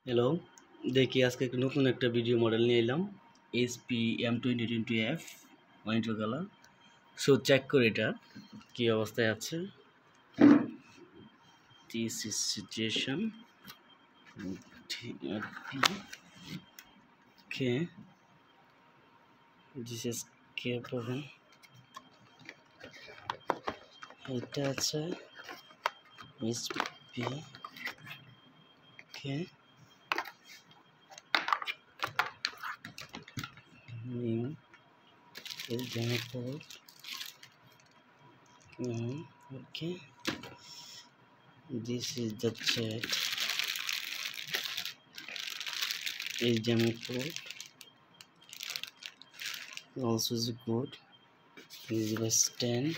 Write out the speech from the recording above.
Hello, দেখি আজকে নতুন একটা ভিডিও মডেল নিয়ে এলাম। HP M2020F monitor colour. So check করে এটা কি অবস্থায় আছে। This is situation. Okay, this is K7. এটা আছে HP. Okay. New HDMI port. Okay. This is the chat. HDMI port. Also is good. This is the stand.